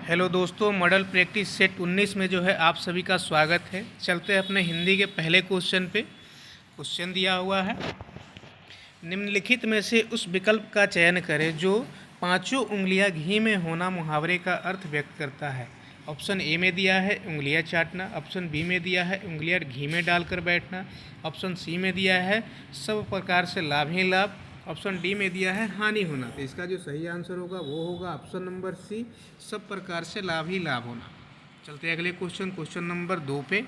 Hello दोस्तों, model practice set 19 में जो है आप सभी का स्वागत है। चलते हैं अपने हिंदी के पहले क्वेश्चन पे। क्वेश्चन दिया हुआ है, निम्नलिखित में से उस विकल्प का चयन करें जो पांचों उंगलियां घी में होना मुहावरे का अर्थ व्यक्त करता है। ऑप्शन ए में दिया है उंगलियां चाटना, ऑप्शन बी में दिया है उंगलियां घी में डालकर बैठना, ऑप्शन सी में दिया है सब प्रकार से लाभ ही लाभ, ऑप्शन डी में दिया है हानि होना। तो इसका जो सही आंसर होगा वो होगा ऑप्शन नंबर सी, सब प्रकार से लाभ ही लाभ होना। चलते हैं अगले क्वेश्चन नंबर 2 पे।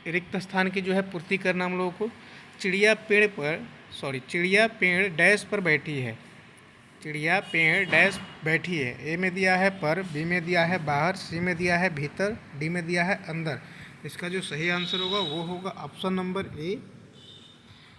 रिक्त स्थान की जो है पूर्ति करना हम लोगों को। चिड़िया पेड़ डैश पर बैठी है। चिड़िया पेड़ डैश बैठी है। ए में दिया है पर, बी में दिया है बाहर, सी में दिया है भीतर, डी में दिया है अंदर। इसका जो सही आंसर होगा वो होगा ऑप्शन नंबर ए,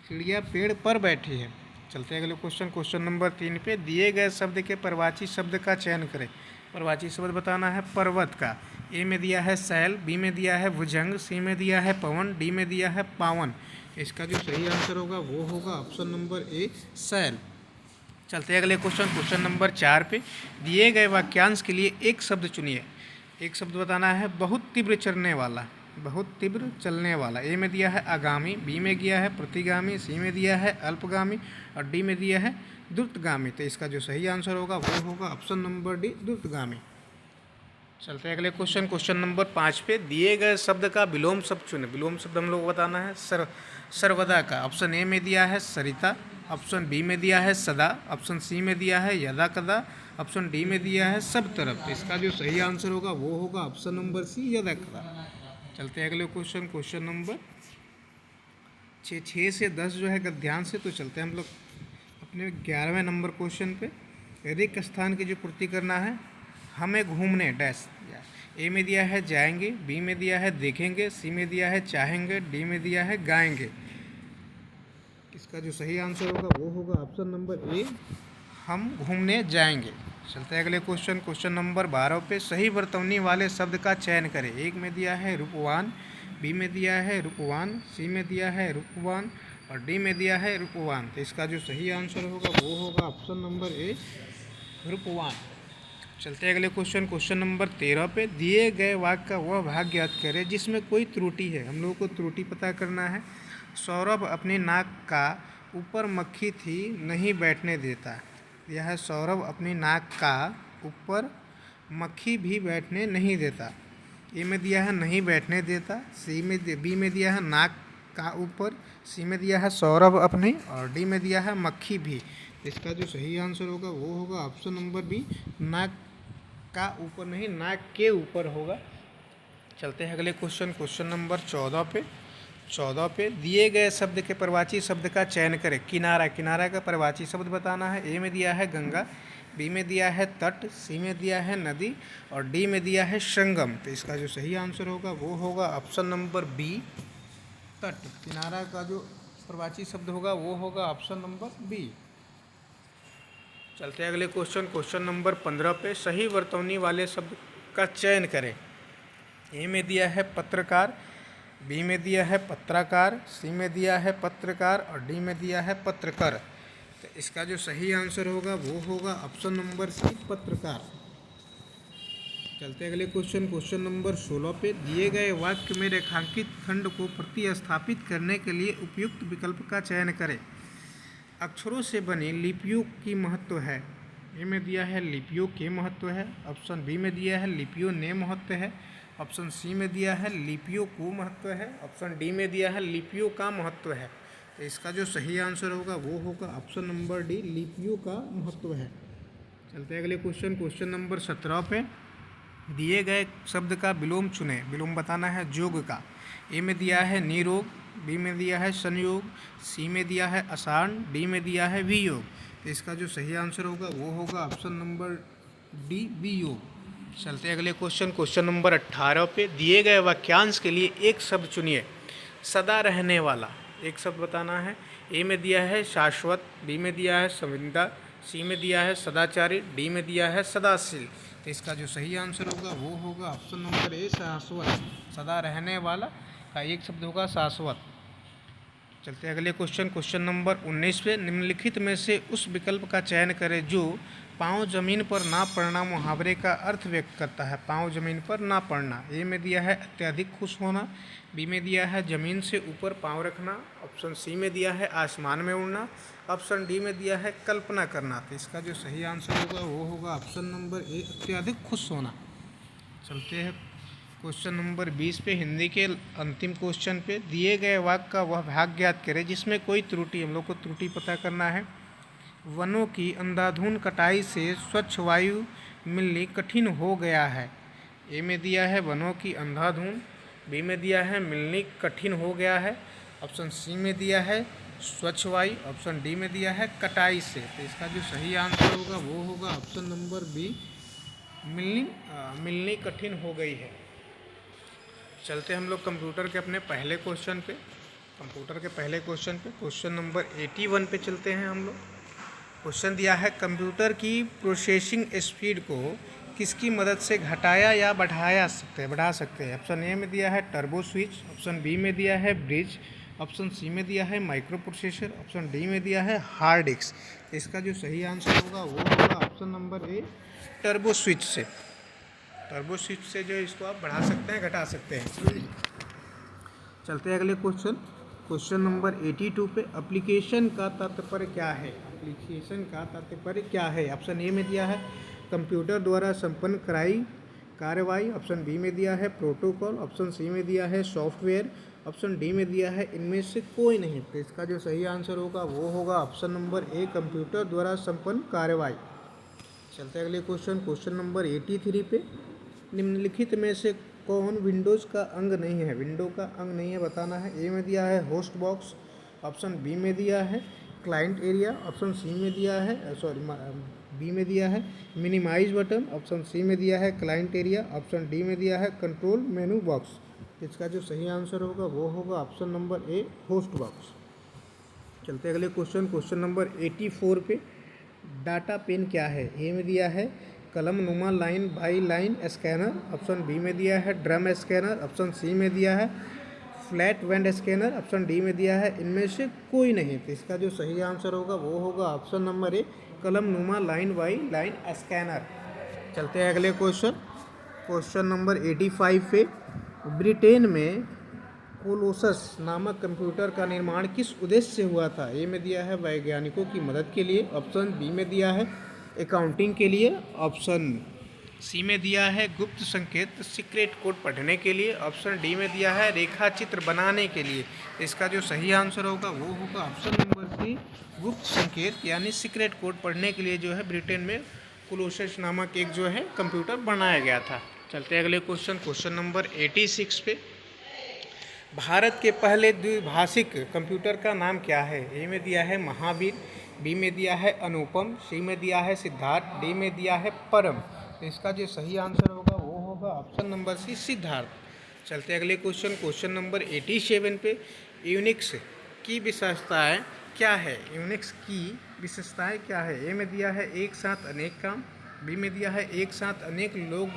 चिड़िया पेड़ पर बैठी है। चलते हैं अगले क्वेश्चन नंबर 3 पे। दिए गए शब्द के परवाची शब्द का चयन करें। परवाची शब्द बताना है पर्वत का। ए में दिया है शैल, बी में दिया है भुजंग, सी में दिया है पवन, डी में दिया है पावन। इसका जो सही आंसर होगा वो होगा ऑप्शन नंबर ए, शैल। चलते हैं अगले क्वेश्चन नंबर 4 पे। दिए गए वाक्यांश के लिए एक शब्द चुनिए। एक शब्द बताना है बहुत तीव्र चलने वाला, बहुत तीव्र चलने वाला। ए में दिया है आगामी, बी में दिया है प्रतिगामी, सी में दिया है अल्पगामी और डी में दिया है द्रुतगामी। तो इसका जो सही आंसर होगा वो होगा ऑप्शन नंबर डी, द्रुतगामी। चलते हैं अगले क्वेश्चन नंबर 5 पे। दिए गए शब्द का विलोम शब्द चुने। विलोम शब्द हम लोग बताना है सर्वदा का। ऑप्शन ए में दिया है सरिता, ऑप्शन बी में दिया है सदा, ऑप्शन सी में दिया है यदा कदा, ऑप्शन डी में दिया है सब तरफ। तो इसका जो सही आंसर होगा वो होगा ऑप्शन नंबर सी, यदा कदा। चलते हैं अगले क्वेश्चन नंबर 6 से 10 जो है ध्यान से। तो चलते हैं हम लोग अपने 11वें नंबर क्वेश्चन पे। रिक्त स्थान की जो पूर्ति करना है, हमें घूमने डैश। ए में दिया है जाएंगे, बी में दिया है देखेंगे, सी में दिया है चाहेंगे, डी में दिया है गाएंगे। इसका जो सही आंसर होगा वो होगा ऑप्शन नंबर ए, हम घूमने जाएंगे। चलते हैं अगले क्वेश्चन नंबर 12 पे। सही वर्तनी वाले शब्द का चयन करें। एक में दिया है रूपवान, बी में दिया है रूपवान, सी में दिया है रूपवान और डी में दिया है रूपवान। तो इसका जो सही आंसर होगा वो होगा ऑप्शन नंबर ए, रूपवान। चलते हैं अगले क्वेश्चन नंबर 13 पे। दिए गए वाक्य का वह भाग ज्ञात करें जिसमें कोई त्रुटि है। हम लोगों को त्रुटि पता करना है। सौरभ अपने नाक का ऊपर मक्खी थी नहीं बैठने देता। यह है सौरभ अपनी नाक का ऊपर मक्खी भी बैठने नहीं देता। ए में दिया है नहीं बैठने देता, बी में दिया है नाक का ऊपर, सी में दिया है सौरभ अपनी और डी में दिया है मक्खी भी। इसका जो सही आंसर होगा वो होगा ऑप्शन नंबर बी, नाक का ऊपर नहीं नाक के ऊपर होगा। चलते हैं अगले क्वेश्चन नंबर 14 पे। दिए गए शब्द के परवाची शब्द का चयन करें। किनारा का परवाची शब्द बताना है। ए में दिया है गंगा, बी में दिया है तट, सी में दिया है नदी और डी में दिया है संगम। तो इसका जो सही आंसर होगा वो होगा ऑप्शन नंबर बी, तट। किनारा का जो परवाची शब्द होगा वो होगा ऑप्शन नंबर बी। चलते हैं अगले क्वेश्चन नंबर 15 पे। सही वर्तनी वाले शब्द का चयन करें। ए में दिया है पत्रकार, बी में दिया है पत्रकार, सी में दिया है पत्रकार और डी में दिया है पत्रकर। तो इसका जो सही आंसर होगा वो होगा ऑप्शन नंबर सी, पत्रकार। चलते अगले क्वेश्चन नंबर 16 पे। दिए गए वाक्य में रेखांकित खंड को प्रतिस्थापित करने के लिए उपयुक्त विकल्प का चयन करें। अक्षरों से बनी लिपियों की महत्व है। ए में दिया है लिपियों के महत्व है, ऑप्शन बी में दिया है लिपियों ने महत्व है, ऑप्शन सी में दिया है लिपियों को महत्व है, ऑप्शन डी में दिया है लिपियों का महत्व है। तो इसका जो सही आंसर होगा वो होगा ऑप्शन नंबर डी, लिपियों का महत्व है। चलते हैं अगले क्वेश्चन नंबर 17 पे। दिए गए शब्द का विलोम चुने। विलोम बताना है जोग का। ए में दिया है निरोग, बी में दिया है संयोग, सी में दिया है आषाढ़, डी में दिया है वियोग। तो इसका जो सही आंसर होगा वो होगा ऑप्शन नंबर डी, वियोग। चलते हैं अगले क्वेश्चन नंबर 18 पे। दिए गए वाक्यांश के लिए एक शब्द चुनिए। सदा रहने वाला एक शब्द बताना है। ए में दिया है शाश्वत, बी में दिया है संविदा, सी में दिया है सदाचारी, डी में दिया है सदाशील। तो इसका जो सही आंसर होगा वो होगा ऑप्शन नंबर ए, शाश्वत। सदा रहने वाला का एक शब्द होगा शाश्वत। चलते हैं अगले क्वेश्चन नंबर 19 पे। निम्नलिखित में से उस विकल्प का चयन करें जो पाँव जमीन पर ना पड़ना मुहावरे का अर्थ व्यक्त करता है। पाँव जमीन पर ना पड़ना। ए में दिया है अत्यधिक खुश होना। बी में दिया है जमीन से ऊपर पाँव रखना। ऑप्शन सी में दिया है आसमान में उड़ना। ऑप्शन डी में दिया है कल्पना करना। तो इसका जो सही आंसर होगा वो होगा ऑप्शन नंबर ए, अत्यधिक खुश होना। चलते हैं क्वेश्चन नंबर 20 पे, हिंदी के अंतिम क्वेश्चन पे। दिए गए वाक्य का वह भाग ज्ञात करें जिसमें कोई त्रुटि, हम लोग को त्रुटि पता करना है। वनों की अंधाधुंध कटाई से स्वच्छ वायु मिलनी कठिन हो गया है। ए में दिया है वनों की अंधाधुंध। बी में दिया है मिलनी कठिन हो गया है। ऑप्शन सी में दिया है स्वच्छ वायु। ऑप्शन डी में दिया है कटाई से। तो इसका जो सही आंसर होगा वो होगा ऑप्शन नंबर बी, मिलनी कठिन हो गई है। चलते हम लोग कंप्यूटर के अपने पहले क्वेश्चन पे। कंप्यूटर के पहले क्वेश्चन पे, क्वेश्चन नंबर 81 पे चलते हैं हम लोग। क्वेश्चन दिया है कंप्यूटर की प्रोसेसिंग स्पीड को किसकी मदद से घटाया या बढ़ा सकते हैं। ऑप्शन ए में दिया है टर्बो स्विच। ऑप्शन बी में दिया है ब्रिज। ऑप्शन सी में दिया है माइक्रो प्रोसेसर। ऑप्शन डी में दिया है हार्ड डिस्क। इसका जो सही आंसर होगा वो होगा option number A, turbo switch से। टर्बो स्विच से जो इसको आप बढ़ा सकते हैं, घटा सकते हैं। चलते हैं अगले क्वेश्चन, क्वेश्चन नंबर 82 पे। एप्लीकेशन का तात्पर्य क्या है। एप्लीकेशन का तात्पर्य क्या है। ऑप्शन ए में दिया है कंप्यूटर द्वारा संपन्न कराई कार्रवाई। ऑप्शन बी में दिया है प्रोटोकॉल। ऑप्शन सी में दिया है सॉफ्टवेयर। ऑप्शन डी में दिया है इनमें से कोई नहीं। तो इसका जो सही आंसर होगा वो होगा ऑप्शन नंबर ए, कंप्यूटर द्वारा संपन्न कार्रवाई। चलते हैं अगले क्वेश्चन, क्वेश्चन नंबर 83 पे। निम्नलिखित में से कौन विंडोज़ का अंग नहीं है। विंडो का अंग नहीं है बताना है। ए में दिया है होस्ट बॉक्स। ऑप्शन बी में दिया है क्लाइंट एरिया। ऑप्शन सी में दिया है बी में दिया है मिनिमाइज बटन। ऑप्शन सी में दिया है क्लाइंट एरिया। ऑप्शन डी में दिया है कंट्रोल मेनू बॉक्स। इसका जो सही आंसर होगा वो होगा option number A, host box. चलते अगले क्वेश्चन, क्वेश्चन नंबर 84 पे। डाटा पेन क्या है। ए में दिया है कलम नुमा line by line scanner. Option B में दिया है ड्रम स्कैनर। ऑप्शन सी में दिया है फ्लैट वेंड स्कैनर। ऑप्शन डी में दिया है इनमें से कोई नहीं। तो इसका जो सही आंसर होगा वो होगा ऑप्शन नंबर ए, कलम नुमा लाइन बाई लाइन स्कैनर। चलते हैं अगले क्वेश्चन, क्वेश्चन नंबर 85 पे। ब्रिटेन में कोलोसस नामक कंप्यूटर का निर्माण किस उद्देश्य से हुआ था। ए में दिया है वैज्ञानिकों की मदद के लिए। ऑप्शन बी में दिया है अकाउंटिंग के लिए। ऑप्शन सी में दिया है गुप्त संकेत सीक्रेट कोड पढ़ने के लिए। ऑप्शन डी में दिया है रेखा चित्र बनाने के लिए। इसका जो सही आंसर होगा वो होगा ऑप्शन नंबर सी, गुप्त संकेत यानी सीक्रेट कोड पढ़ने के लिए जो है ब्रिटेन में कोलोसस नामक एक जो है कंप्यूटर बनाया गया था। चलते हैं अगले क्वेश्चन, क्वेश्चन नंबर 86 पे। भारत के पहले द्विभाषिक कंप्यूटर का नाम क्या है। ए में दिया है महावीर। बी में दिया है अनुपम। सी में दिया है सिद्धार्थ। डी में दिया है परम। तो इसका जो सही आंसर होगा वो होगा ऑप्शन नंबर सी, सिद्धार्थ। चलते अगले क्वेश्चन, क्वेश्चन नंबर 87 पे। यूनिक्स की विशेषताएं क्या है। यूनिक्स की विशेषताएं क्या है। ए में दिया है एक साथ अनेक काम। बी में दिया है एक साथ अनेक लोग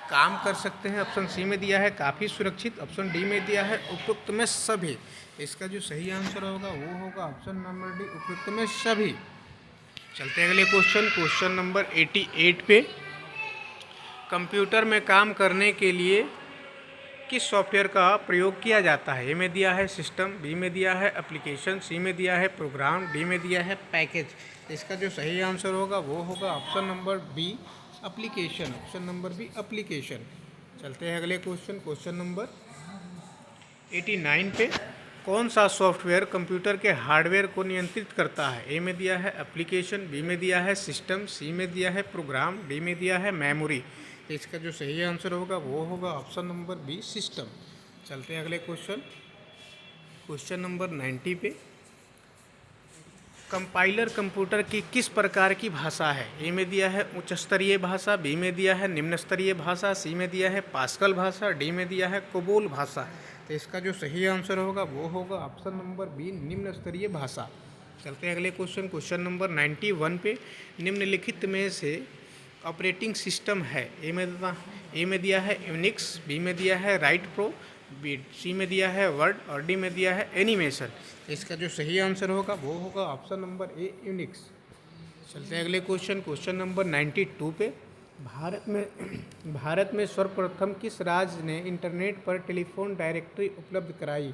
काम कर सकते हैं। ऑप्शन सी में दिया है काफ़ी सुरक्षित। ऑप्शन डी में दिया है उपयुक्त में सभी। इसका जो सही आंसर होगा वो होगा ऑप्शन नंबर डी, उपयुक्त में सभी। चलते हैं अगले क्वेश्चन, क्वेश्चन नंबर 88 पे। कंप्यूटर में काम करने के लिए किस सॉफ्टवेयर का प्रयोग किया जाता है। ए में दिया है सिस्टम। बी में दिया है एप्लीकेशन। सी में दिया है प्रोग्राम। डी में दिया है पैकेज। इसका जो सही आंसर होगा वो होगा option number B, application. Option number B, application. चलते हैं अगले क्वेश्चन, क्वेश्चन नंबर 89 पे। कौन सा सॉफ्टवेयर कंप्यूटर के हार्डवेयर को नियंत्रित करता है। ए में दिया है एप्लीकेशन। बी में दिया है सिस्टम। सी में दिया है प्रोग्राम। डी में दिया है मेमोरी। इसका जो सही आंसर होगा वो होगा ऑप्शन नंबर बी, सिस्टम। चलते हैं अगले क्वेश्चन, क्वेश्चन नंबर 90 पे। कंपाइलर कंप्यूटर की किस प्रकार की भाषा है। ए में दिया है उच्च स्तरीय भाषा। बी में दिया है निम्न स्तरीय भाषा। सी में दिया है पास्कल भाषा। डी में दिया है कोबोल भाषा। तो इसका जो सही आंसर होगा वो होगा ऑप्शन नंबर बी, निम्न स्तरीय भाषा। चलते हैं अगले क्वेश्चन, क्वेश्चन नंबर 91 पे। निम्नलिखित में से ऑपरेटिंग सिस्टम है। ए में दिया है यूनिक्स। बी में दिया है राइट प्रो। सी में दिया है वर्ड और डी में दिया है एनिमेशन। इसका जो सही आंसर होगा वो होगा ऑप्शन नंबर ए, यूनिक्स। चलते हैं अगले क्वेश्चन नंबर 92 पे। भारत में सर्वप्रथम किस राज्य ने इंटरनेट पर टेलीफोन डायरेक्टरी उपलब्ध कराई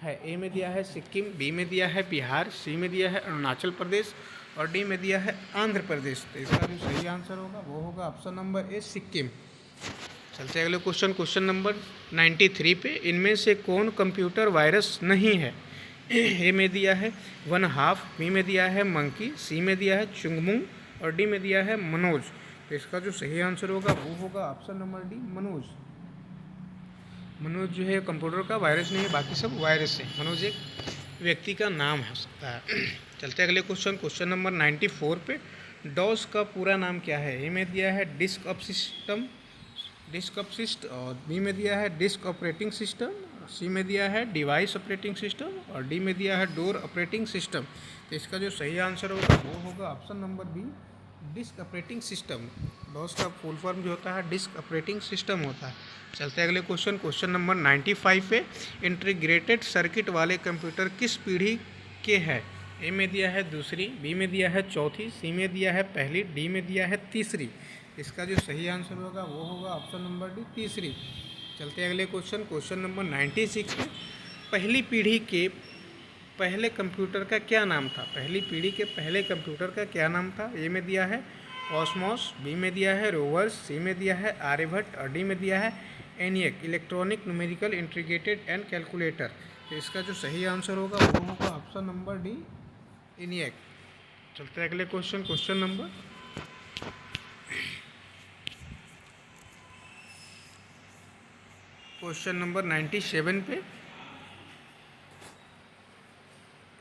है? ए में दिया है सिक्किम, बी में दिया है बिहार, सी में दिया है अरुणाचल प्रदेश और डी में दिया है आंध्र प्रदेश। तो इसका जो सही आंसर होगा वो होगा ऑप्शन नंबर ए सिक्किम। चलते हैं अगले क्वेश्चन नंबर 93 पे। इनमें से कौन कंप्यूटर वायरस नहीं है? ए में दिया है 1/2, बी में दिया है मंकी, सी में दिया है चुंगमुंग और डी में दिया है मनोज। तो इसका जो सही आंसर होगा वो होगा option number D Manoj. Manoj जो है कंप्यूटर का वायरस नहीं है, बाकी सब वायरस है। मनोज एक व्यक्ति का नाम हो सकता है। चलते हैं अगले क्वेश्चन नंबर 94 पे। डॉस का पूरा नाम क्या है? ए में दिया है डिस्क ऑफ सिस्टम, और बी में दिया है डिस्क ऑपरेटिंग सिस्टम, सी में दिया है डिवाइस ऑपरेटिंग सिस्टम और डी में दिया है डोर ऑपरेटिंग सिस्टम। तो इसका जो सही आंसर होगा वो होगा option number B disk operating system. DOS का फुल फॉर्म जो होता है डिस्क ऑपरेटिंग सिस्टम होता है। चलते हैं अगले क्वेश्चन नंबर 95 पे। इंटीग्रेटेड सर्किट वाले कंप्यूटर किस पीढ़ी के हैं? ए में दिया है दूसरी, बी में दिया है चौथी, सी में दिया है पहली, डी में दिया है तीसरी। इसका जो सही आंसर होगा वो होगा ऑप्शन नंबर डी तीसरी। चलते हैं अगले क्वेश्चन नंबर 96 पे। पहली पीढ़ी के पहले कंप्यूटर का क्या नाम था? पहली पीढ़ी के पहले कंप्यूटर का क्या नाम था? ए में दिया है कॉस्मोस, बी में दिया है रोवर्स, सी में दिया है आर्यभट्ट और डी में दिया है ENIAC electronic numerical integrated and calculator. तो इसका जो सही आंसर होगा वो होगा ऑप्शन नंबर डी एनियक। चलते हैं अगले क्वेश्चन नंबर 97 पे।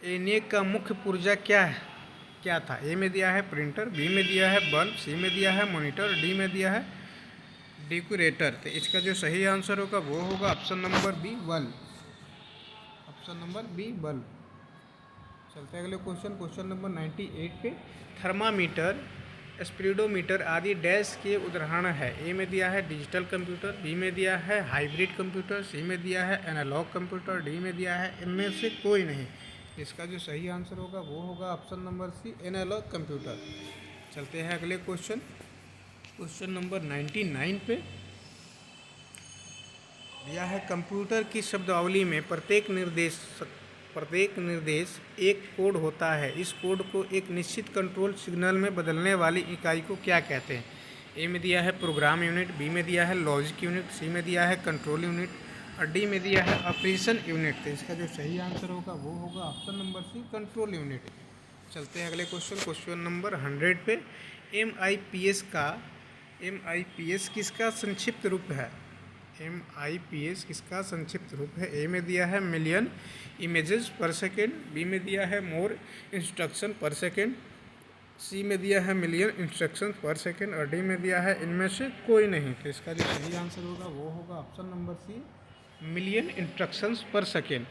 एनियक का मुख्य पुर्जा क्या था? ए में दिया है प्रिंटर, बी में दिया है बल्ब, सी में दिया है मॉनिटर, डी में दिया है डेकोरेटर। तो इसका जो सही आंसर होगा वो होगा option number B bulb. Option number B bulb. चलते हैं अगले क्वेश्चन नंबर 98 पे। थर्मामीटर, स्पीडोमीटर आदि डैश के उदाहरण है? ए में दिया है डिजिटल कंप्यूटर, बी में दिया है हाइब्रिड कंप्यूटर, सी में दिया है एनालॉग कंप्यूटर, डी में दिया है इनमें से कोई नहीं। इसका जो सही आंसर होगा वो होगा option number C analogue computer. चलते हैं अगले क्वेश्चन नंबर 99 पे। दिया है कंप्यूटर की शब्दावली में प्रत्येक निर्देश एक कोड होता है। इस कोड को एक निश्चित कंट्रोल सिग्नल में बदलने वाली इकाई को क्या कहते हैं? ए में दिया है प्रोग्राम यूनिट, बी में दिया है लॉजिक यूनिट, सी में दिया है कंट्रोल यूनिट और डी में दिया है ऑपरेशन यूनिट। तो इसका जो सही आंसर होगा वो होगा option number C control unit. चलते हैं अगले क्वेश्चन नंबर 100 पे। MIPS किसका संक्षिप्त रूप है? MIPS किसका संक्षिप्त रूप है? ए में दिया है मिलियन इमेजेस पर सेकेंड, बी में दिया है मोर इंस्ट्रक्शन पर सेकेंड, सी में दिया है मिलियन इंस्ट्रक्शन पर सेकेंड और डी में दिया है इनमें से कोई नहीं। तो इसका जो सही आंसर होगा वो होगा option number C million instructions per second.